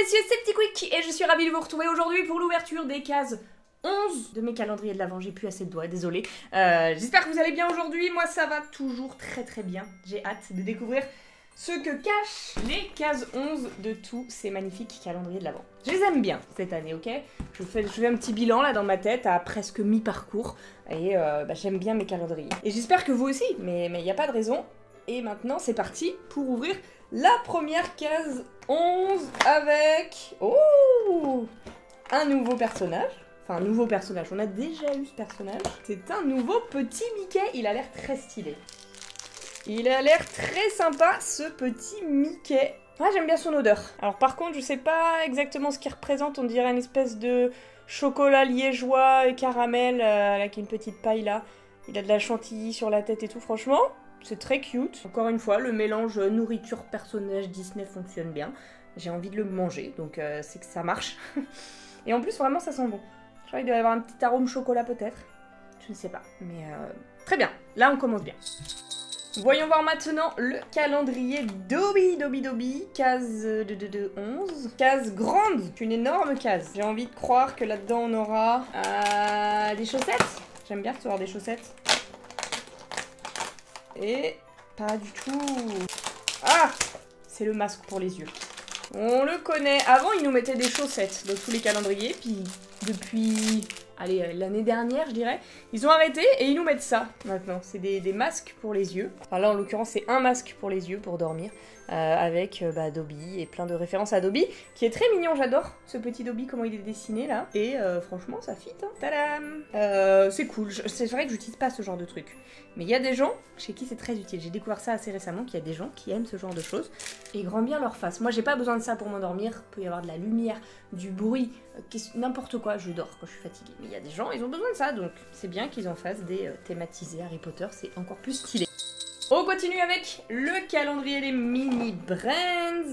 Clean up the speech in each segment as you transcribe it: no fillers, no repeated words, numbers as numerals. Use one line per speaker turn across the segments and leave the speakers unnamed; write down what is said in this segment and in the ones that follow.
messieurs, c'est Petit Quick et je suis ravie de vous retrouver aujourd'hui pour l'ouverture des cases 11 de mes calendriers de l'Avent. J'ai plus assez de doigts, désolé. J'espère que vous allez bien aujourd'hui. Moi, ça va toujours très bien. J'ai hâte de découvrir ce que cachent les cases 11 de tous ces magnifiques calendriers de l'Avent. Je les aime bien cette année, ok? Je fais un petit bilan là dans ma tête à presque mi-parcours et j'aime bien mes calendriers. Et j'espère que vous aussi, mais il n'y a pas de raison. Et maintenant, c'est parti pour ouvrir la première case 11 avec... Oh, un nouveau personnage. Enfin, un nouveau personnage. On a déjà eu ce personnage. C'est un nouveau petit Mickey. Il a l'air très stylé. Il a l'air très sympa, ce petit Mickey. Ah, j'aime bien son odeur. Alors par contre, je sais pas exactement ce qu'il représente. On dirait une espèce de chocolat liégeois et caramel avec une petite paille là. Il a de la chantilly sur la tête et tout. Franchement, c'est très cute. Encore une fois, le mélange nourriture-personnage Disney fonctionne bien. J'ai envie de le manger, donc c'est que ça marche. Et en plus, vraiment, ça sent bon. Je crois qu'il doit y avoir un petit arôme chocolat peut-être. Je ne sais pas, mais très bien. Là, on commence bien. Voyons voir maintenant le calendrier Dobby, case de 11. Case grande, une énorme case. J'ai envie de croire que là-dedans, on aura des chaussettes. J'aime bien recevoir des chaussettes. Et pas du tout. Ah, c'est le masque pour les yeux. On le connaît. Avant, ils nous mettaient des chaussettes dans tous les calendriers. Puis depuis, allez, l'année dernière, je dirais, ils ont arrêté et ils nous mettent ça maintenant. C'est des masques pour les yeux. Enfin là, en l'occurrence, c'est un masque pour les yeux pour dormir. Avec Dobby et plein de références à Dobby, qui est très mignon, j'adore ce petit Dobby, comment il est dessiné là, et franchement ça fit, hein. Tadam. C'est cool, c'est vrai que j'utilise pas ce genre de truc, mais il y a des gens chez qui c'est très utile, j'ai découvert ça assez récemment, qu'il y a des gens qui aiment ce genre de choses, et grand bien leur face. Moi j'ai pas besoin de ça pour m'endormir, il peut y avoir de la lumière, du bruit, n'importe quoi, je dors quand je suis fatiguée, mais il y a des gens, ils ont besoin de ça, donc c'est bien qu'ils en fassent des thématisés Harry Potter, c'est encore plus stylé. On continue avec le calendrier des mini brands,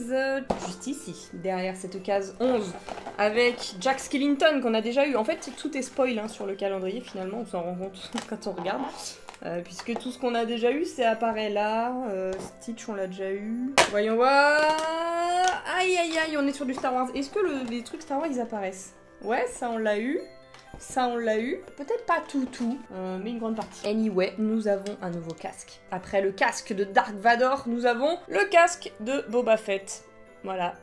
juste ici, derrière cette case 11, avec Jack Skellington qu'on a déjà eu. En fait, tout est spoil hein, sur le calendrier, finalement, on s'en rend compte quand on regarde. Puisque tout ce qu'on a déjà eu, c'est apparaît là. Stitch, on l'a déjà eu. Voyons voir. Aïe, on est sur du Star Wars. Est-ce que les trucs Star Wars, ils apparaissent? Ouais, ça, on l'a eu. Ça, on l'a eu. Peut-être pas tout, mais une grande partie. Anyway, nous avons un nouveau casque. Après le casque de Dark Vador, nous avons le casque de Boba Fett. Voilà.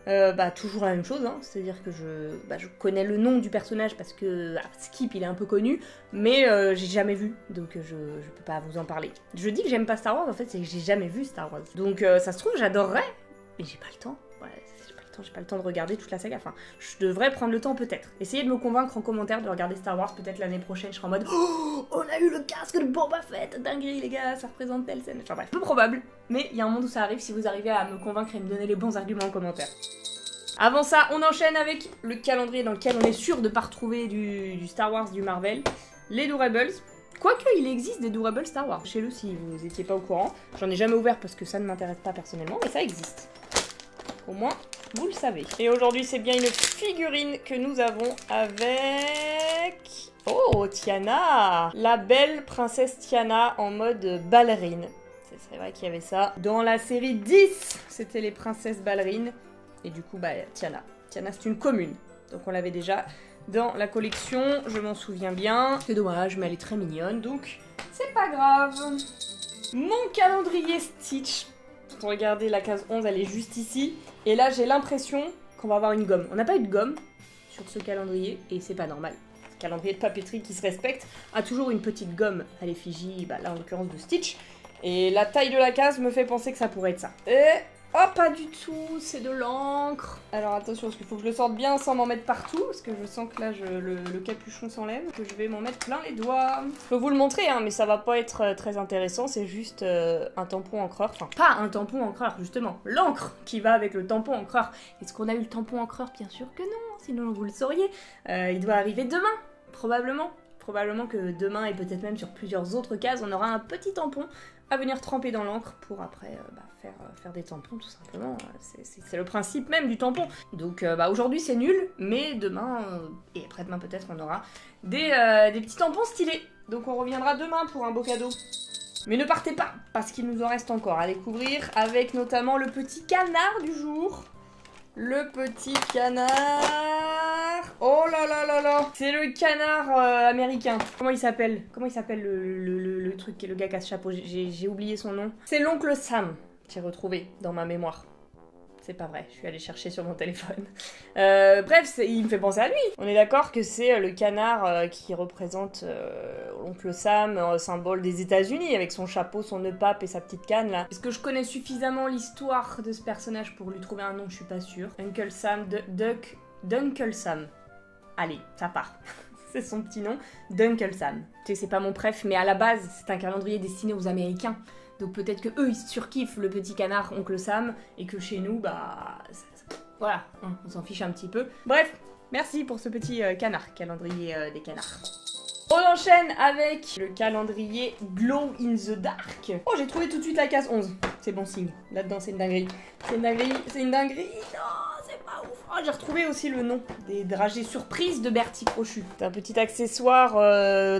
Toujours la même chose, hein. C'est-à-dire que je connais le nom du personnage parce que Skip, il est un peu connu, mais j'ai jamais vu, donc je peux pas vous en parler. Je dis que j'aime pas Star Wars, en fait, c'est que j'ai jamais vu Star Wars. Donc ça se trouve, j'adorerais, mais j'ai pas le temps. Ouais, j'ai pas le temps de regarder toute la saga, enfin, je devrais prendre le temps peut-être. Essayez de me convaincre en commentaire de regarder Star Wars peut-être l'année prochaine, je serai en mode oh, on a eu le casque de Boba Fett, dinguerie les gars, ça représente telle scène, enfin bref, peu probable, mais il y a un monde où ça arrive si vous arrivez à me convaincre et me donner les bons arguments en commentaire. Avant ça, on enchaîne avec le calendrier dans lequel on est sûr de pas retrouver du Star Wars, du Marvel, les Durables. Quoique, il existe des Durables Star Wars, chez le si vous étiez pas au courant, j'en ai jamais ouvert parce que ça ne m'intéresse pas personnellement, mais ça existe. Au moins, vous le savez. Et aujourd'hui, c'est bien une figurine que nous avons avec... Oh, Tiana! La belle princesse Tiana en mode ballerine. C'est vrai qu'il y avait ça. Dans la série 10, c'était les princesses ballerines. Et du coup, Tiana. Tiana, c'est une commune. Donc on l'avait déjà dans la collection. Je m'en souviens bien. C'est dommage, mais elle est très mignonne. Donc, c'est pas grave. Mon calendrier Stitch. Regardez, la case 11, elle est juste ici. Et là, j'ai l'impression qu'on va avoir une gomme. On n'a pas eu de gomme sur ce calendrier, et c'est pas normal. Ce calendrier de papeterie qui se respecte a toujours une petite gomme à l'effigie, là en l'occurrence de Stitch. Et la taille de la case me fait penser que ça pourrait être ça. Et... oh, pas du tout, c'est de l'encre. Alors attention, parce qu'il faut que je le sorte bien sans m'en mettre partout, parce que je sens que là, le capuchon s'enlève, que je vais m'en mettre plein les doigts. Je peux vous le montrer, hein, mais ça va pas être très intéressant, c'est juste un tampon encreur. Enfin, pas un tampon encreur, justement, l'encre qui va avec le tampon encreur. Est-ce qu'on a eu le tampon encreur? Bien sûr que non, sinon vous le sauriez. Il doit arriver demain, probablement. Probablement que demain, et peut-être même sur plusieurs autres cases, on aura un petit tampon à venir tremper dans l'encre pour après faire des tampons, tout simplement. C'est le principe même du tampon. Donc aujourd'hui c'est nul, mais demain, et après-demain peut-être, on aura des petits tampons stylés. Donc on reviendra demain pour un beau cadeau. Mais ne partez pas, parce qu'il nous en reste encore à découvrir, avec notamment le petit canard du jour. Le petit canard. Oh là là là là. C'est le canard américain. Comment il s'appelle? Comment il s'appelle le truc, le gars qui a ce chapeau? J'ai oublié son nom. C'est l'oncle Sam. J'ai retrouvé dans ma mémoire. C'est pas vrai, je suis allée chercher sur mon téléphone. Bref, il me fait penser à lui. On est d'accord que c'est le canard qui représente l'oncle Sam, symbole des États-Unis, avec son chapeau, son nœud pape et sa petite canne là. Est-ce que je connais suffisamment l'histoire de ce personnage pour lui trouver un nom? Je suis pas sûre. Uncle Sam, Dunkle Sam. Allez, ça part. C'est son petit nom, Dunkle Sam. Tu sais, c'est pas mon préf, mais à la base, c'est un calendrier destiné aux Américains. Donc peut-être que eux ils surkiffent le petit canard Oncle Sam et que chez nous, bah... voilà, on s'en fiche un petit peu. Bref, merci pour ce petit canard, calendrier des canards. On enchaîne avec le calendrier Glow in the Dark. Oh, j'ai trouvé tout de suite la case 11. C'est bon signe. Là-dedans, c'est une dinguerie. C'est une dinguerie, c'est une dinguerie. Non, c'est pas ouf. Oh, j'ai retrouvé aussi le nom des dragées surprises de Bertie Crochu. C'est un petit accessoire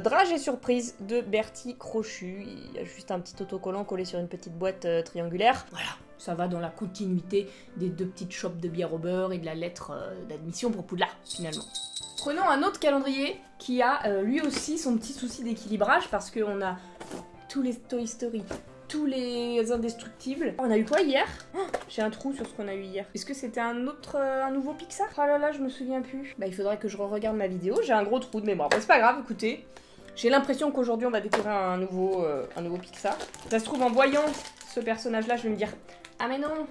dragée surprise de Bertie Crochu. Il y a juste un petit autocollant collé sur une petite boîte triangulaire. Voilà. Ça va dans la continuité des 2 petites chopes de bière au beurre et de la lettre d'admission pour Poudlard, finalement. Prenons un autre calendrier qui a lui aussi son petit souci d'équilibrage parce qu'on a tous les Toy Story, tous les Indestructibles. On a eu quoi hier? Oh, j'ai un trou sur ce qu'on a eu hier. Est-ce que c'était un nouveau Pixar? Oh là là, je me souviens plus. Bah il faudrait que je re-regarde ma vidéo, j'ai un gros trou de mémoire. Bon, c'est pas grave, écoutez. J'ai l'impression qu'aujourd'hui on va découvrir un nouveau Pixar. Ça se trouve en voyant ce personnage-là, je vais me dire ah mais non,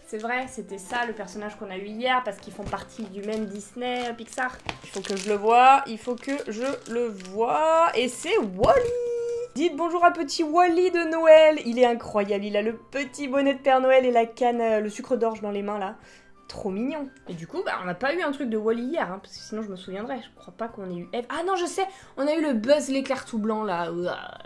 c'est vrai, c'était ça le personnage qu'on a eu hier parce qu'ils font partie du même Disney Pixar. Il faut que je le voie, il faut que je le voie. Et c'est Wall-E. Dites bonjour à petit Wall-E de Noël. Il est incroyable, il a le petit bonnet de Père Noël et la canne, le sucre d'orge dans les mains là. Trop mignon. Et du coup, bah, on n'a pas eu un truc de Wall-E hier, hein, parce que sinon je me souviendrais. Je crois pas qu'on ait eu Eve. Ah non, je sais, on a eu le Buzz l'éclair tout blanc là.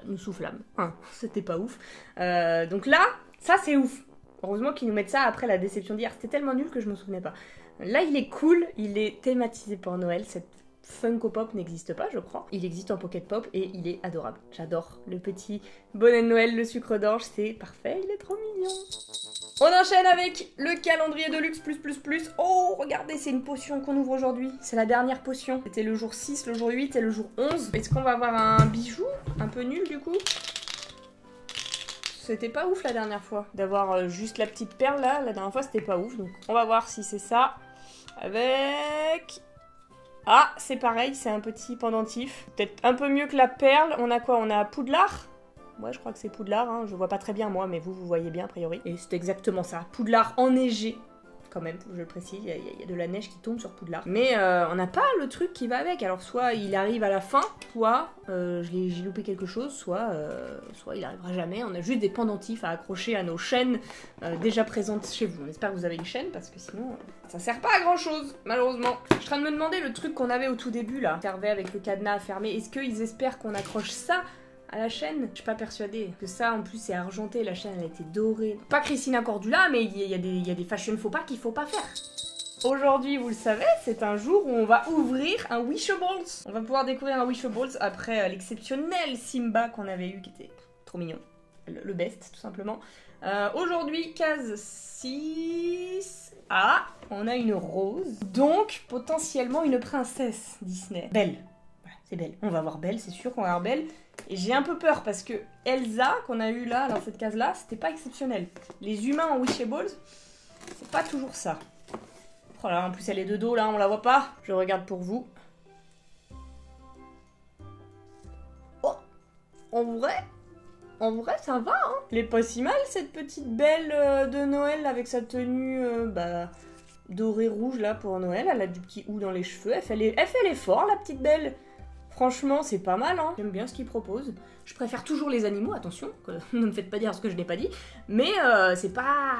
Nous soufflâmes. Hein, c'était pas ouf. Donc là, ça c'est ouf. Heureusement qu'ils nous mettent ça après la déception d'hier. C'était tellement nul que je me souvenais pas. Là, il est cool. Il est thématisé pour Noël. Cette Funko Pop n'existe pas, je crois. Il existe en Pocket Pop et il est adorable. J'adore le petit bonnet de Noël, le sucre d'orge. C'est parfait. Il est trop mignon. On enchaîne avec le calendrier de luxe plus. Oh, regardez, c'est une potion qu'on ouvre aujourd'hui. C'est la dernière potion. C'était le jour 6, le jour 8 et le jour 11. Est-ce qu'on va avoir un bijou? Un peu nul, du coup? C'était pas ouf la dernière fois. D'avoir juste la petite perle là, la dernière fois c'était pas ouf. Donc on va voir si c'est ça. Avec... Ah, c'est pareil, c'est un petit pendentif. Peut-être un peu mieux que la perle. On a quoi? On a Poudlard? Ouais, je crois que c'est Poudlard. Hein. Je vois pas très bien moi, mais vous voyez bien a priori. Et c'est exactement ça. Poudlard enneigé. Quand même, je le précise, il y a de la neige qui tombe sur Poudlard. Mais on n'a pas le truc qui va avec. Alors soit il arrive à la fin, soit j'ai loupé quelque chose, soit il arrivera jamais. On a juste des pendentifs à accrocher à nos chaînes déjà présentes chez vous. On espère que vous avez une chaîne parce que sinon ça sert pas à grand chose, malheureusement. Je suis en train de me demander le truc qu'on avait au tout début là, servait avec le cadenas fermé. Est-ce qu'ils espèrent qu'on accroche ça à la chaîne? Je suis pas persuadée. Que ça, en plus, c'est argenté. La chaîne, elle a été dorée. Pas Christina Cordula, mais il y a des fashion faux pas qu'il faut pas faire. Aujourd'hui, vous le savez, c'est un jour où on va ouvrir un Wishables. On va pouvoir découvrir un Wishables après l'exceptionnel Simba qu'on avait eu, qui était trop mignon. Le best, tout simplement. Aujourd'hui, case 6... Ah, on a une rose. Donc, potentiellement, une princesse Disney. Belle. Voilà, c'est Belle. On va voir Belle, c'est sûr qu'on va voir Belle. Et j'ai un peu peur parce que Elsa, qu'on a eu là, dans cette case-là, c'était pas exceptionnel. Les humains en Wishables, c'est pas toujours ça. Oh là, en plus elle est de dos là, on la voit pas. Je regarde pour vous. Oh, en vrai ça va, hein. Elle est pas si mal cette petite Belle de Noël avec sa tenue dorée rouge là pour Noël. Elle a du petit hou dans les cheveux. Elle fait l'effort la petite Belle. Franchement, c'est pas mal, hein. J'aime bien ce qu'ils proposent. Je préfère toujours les animaux, attention, ne me faites pas dire ce que je n'ai pas dit. Mais c'est pas...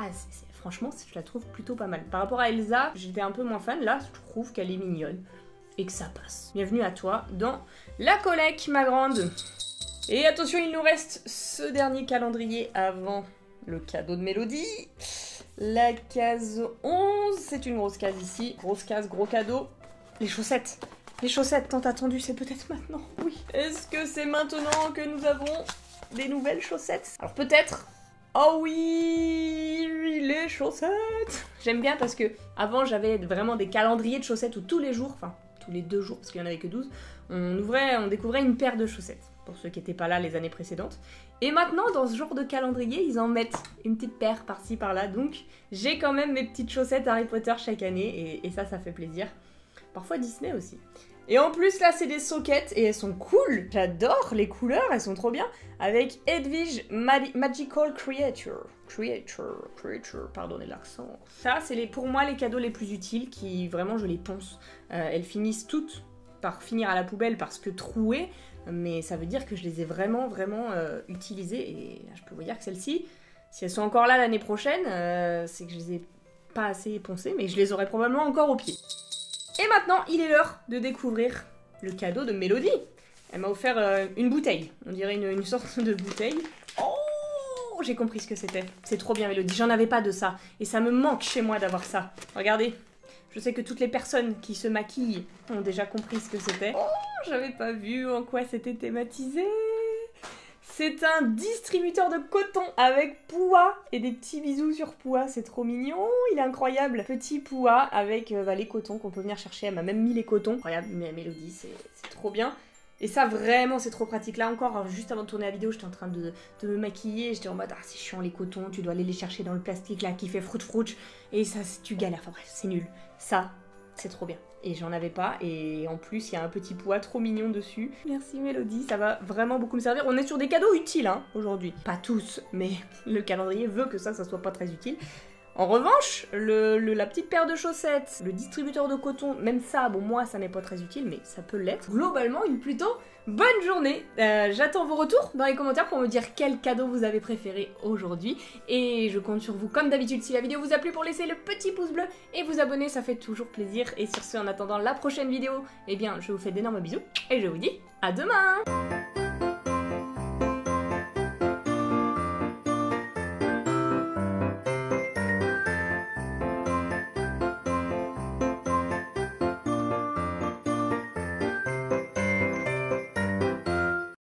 franchement, je la trouve plutôt pas mal. Par rapport à Elsa, j'étais un peu moins fan. Là, je trouve qu'elle est mignonne. Et que ça passe. Bienvenue à toi dans la collecte, ma grande. Et attention, il nous reste ce dernier calendrier avant le cadeau de Mélodie. La case 11, c'est une grosse case ici. Grosse case, gros cadeau. Les chaussettes. Les chaussettes tant attendues, c'est peut-être maintenant. Oui. Est-ce que c'est maintenant que nous avons des nouvelles chaussettes? Alors peut-être, Oh oui, les chaussettes. J'aime bien parce que avant j'avais vraiment des calendriers de chaussettes où tous les jours, enfin tous les 2 jours parce qu'il n'y en avait que 12, on découvrait une paire de chaussettes, pour ceux qui n'étaient pas là les années précédentes. Et maintenant, dans ce genre de calendrier, ils en mettent une petite paire par-ci par-là, donc j'ai quand même mes petites chaussettes Harry Potter chaque année, et ça fait plaisir. Parfois Disney aussi. Et en plus, là, c'est des sockets, et elles sont cool. J'adore les couleurs, elles sont trop bien. Avec Hedwig Magical Creature, pardonnez l'accent. Ça, c'est pour moi les cadeaux les plus utiles, qui vraiment, je les ponce. Elles finissent toutes par finir à la poubelle parce que trouées, mais ça veut dire que je les ai vraiment utilisées, et je peux vous dire que celles-ci, si elles sont encore là l'année prochaine, c'est que je les ai pas assez poncées, mais je les aurai probablement encore au pied. Et maintenant, il est l'heure de découvrir le cadeau de Mélodie. Elle m'a offert une bouteille, on dirait une sorte de bouteille. Oh, j'ai compris ce que c'était. C'est trop bien Mélodie, j'en avais pas de ça, et ça me manque chez moi d'avoir ça. Regardez. Je sais que toutes les personnes qui se maquillent ont déjà compris ce que c'était. Oh, j'avais pas vu en quoi c'était thématisé. C'est un distributeur de coton avec Pouah et des petits bisous sur Pouah, c'est trop mignon, il est incroyable. Petit Pouah avec les cotons qu'on peut venir chercher, elle m'a même mis les cotons. Incroyable, mais Mélodie, c'est trop bien. Et ça, vraiment, c'est trop pratique. Là encore, juste avant de tourner la vidéo, j'étais en train de me maquiller. J'étais en mode, ah, c'est chiant les cotons, tu dois aller les chercher dans le plastique là qui fait frouch. Et ça, tu galères. Enfin bref, c'est nul. Ça, c'est trop bien. Et j'en avais pas. Et en plus, il y a un petit Pouah trop mignon dessus. Merci Mélodie, ça va vraiment beaucoup me servir. On est sur des cadeaux utiles, hein, aujourd'hui. Pas tous, mais le calendrier veut que ça soit pas très utile. En revanche, la petite paire de chaussettes, le distributeur de coton, même ça, bon moi ça n'est pas très utile, mais ça peut l'être. Globalement, une plutôt bonne journée. J'attends vos retours dans les commentaires pour me dire quel cadeau vous avez préféré aujourd'hui. Et je compte sur vous comme d'habitude si la vidéo vous a plu pour laisser le petit pouce bleu et vous abonner, ça fait toujours plaisir. Et sur ce, en attendant la prochaine vidéo, eh bien je vous fais d'énormes bisous et je vous dis à demain.